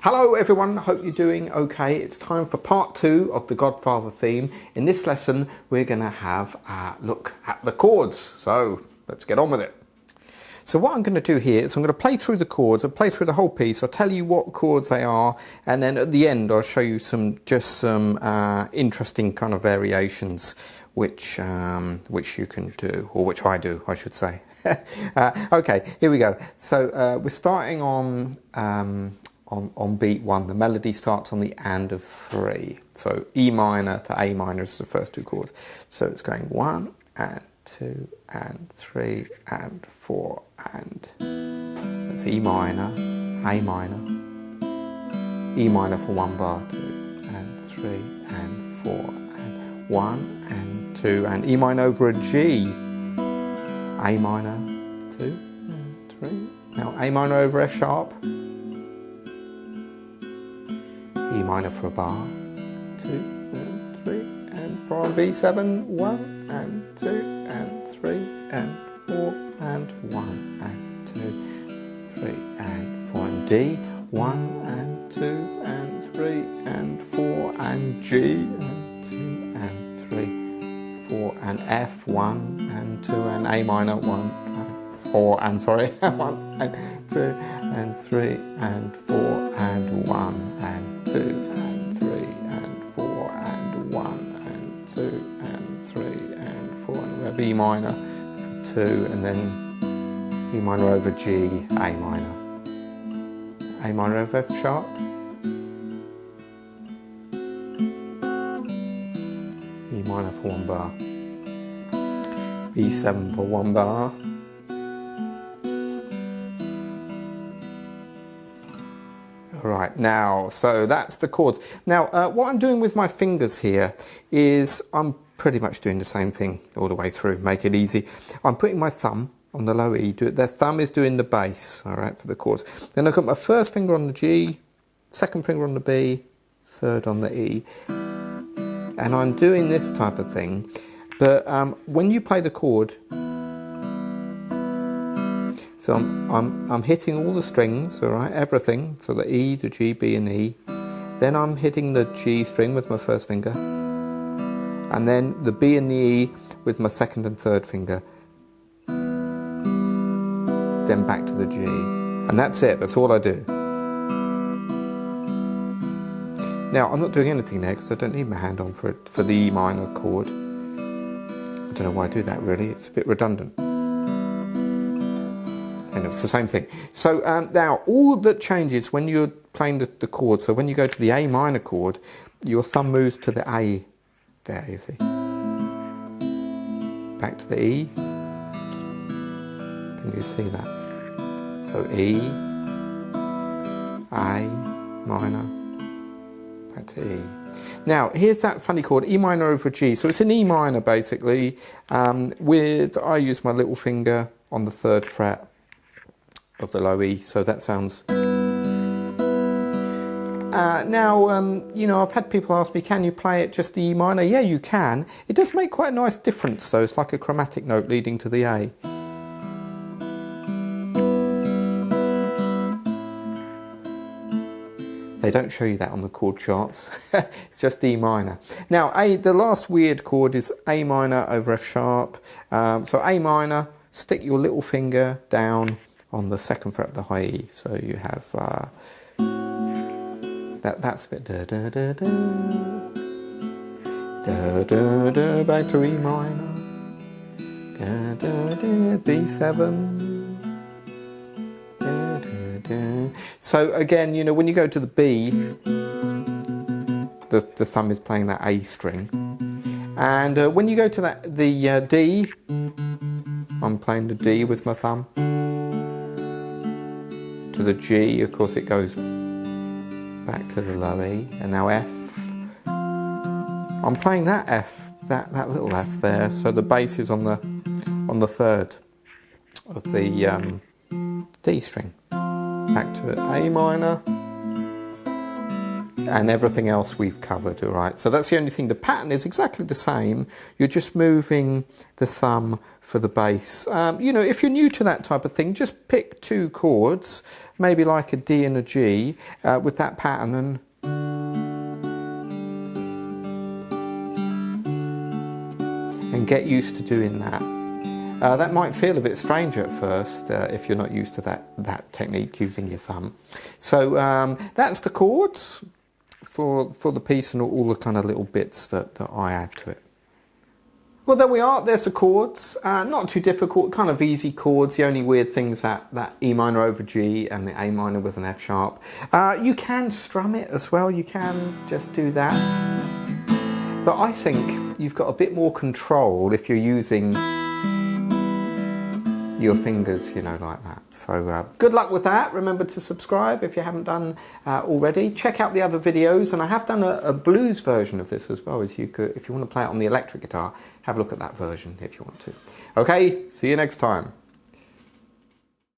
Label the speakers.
Speaker 1: Hello everyone, hope you're doing okay. It's time for part 2 of the Godfather theme. In this lesson we're going to have a look at the chords, so let's get on with it. So what I'm going to do here is I'm going to play through the chords, I'll play through the whole piece, I'll tell you what chords they are, and then at the end I'll show you some interesting kind of variations which you can do, or which I do I should say. Okay, here we go. So we're starting on beat 1. The melody starts on the and of 3. So E minor to A minor is the first two chords. So it's going 1 and 2 and 3 and 4 and that's E minor, A minor, E minor for 1 bar, 2 and 3 and 4 and 1 and 2 and E minor over a G, A minor, 2 and 3. Now A minor over F sharp, E minor for a bar, 2 and 3 and 4 and B7, 1 and 2 and 3 and 4 and 1 and 2, 3 and 4 and D, 1 and 2 and 3 and 4 and G and 2 and 3, 4 and F, 1 and 2 and A minor, 1, 4 and 1 and 2 and 3 and 4 and 1 and 2 and 3 and 4 and 1 and 2 and 3 and 4 and we have E minor for 2 and then E minor over G, A minor, A minor over F sharp, E minor for 1 bar, B7 for 1 bar, Alright, now, so that's the chords. Now, what I'm doing with my fingers here is I'm pretty much doing the same thing all the way through, make it easy. I'm putting my thumb on the low E, the thumb is doing the bass, alright, for the chords. Then I've got my first finger on the G, second finger on the B, third on the E. And I'm doing this type of thing, but when you play the chord, so I'm hitting all the strings, all right, everything, so the E, the G, B and E. Then I'm hitting the G string with my first finger, and then the B and the E with my second and third finger. Then back to the G, and that's it, that's all I do. Now, I'm not doing anything there because I don't need my hand on for the E minor chord. I don't know why I do that really, it's a bit redundant. And it's the same thing. So now all that changes when you're playing the chord, so when you go to the A minor chord, your thumb moves to the A there, you see. Back to the E. Can you see that? So E, A minor, back to E. Now here's that funny chord, E minor over G. So it's an E minor basically, I use my little finger on the 3rd fret of the low E, so that sounds... now, you know, I've had people ask me, can you play it just the E minor? Yeah, you can. It does make quite a nice difference though, it's like a chromatic note leading to the A. They don't show you that on the chord charts, it's just E minor. Now, the last weird chord is A minor over F sharp. So A minor, stick your little finger down on the 2nd fret of the high E, so you have that's a bit da da da da da da da, back to E minor, da da da, B7, da da da. So again, you know, when you go to the B, the thumb is playing that A string, and when you go to the D, I'm playing the D with my thumb. To the G, of course it goes back to the low E, and now F. I'm playing that F, that little F there, so the bass is on the 3rd of the D string. Back to A minor, and everything else we've covered, all right? So that's the only thing. The pattern is exactly the same. You're just moving the thumb for the bass. You know, if you're new to that type of thing, just pick 2 chords, maybe like a D and a G with that pattern, and get used to doing that. That might feel a bit strange at first if you're not used to that technique using your thumb. So that's the chords for the piece and all the kind of little bits that I add to it. Well, there we are. There's the chords. Not too difficult, kind of easy chords. The only weird thing's that E minor over G and the A minor with an F sharp. You can strum it as well. You can just do that. But I think you've got a bit more control if you're using your fingers, you know, like that. So good luck with that. Remember to subscribe if you haven't done already. Check out the other videos, and I have done a blues version of this as well. As you could, if you want to play it on the electric guitar, have a look at that version if you want to. Okay, see you next time.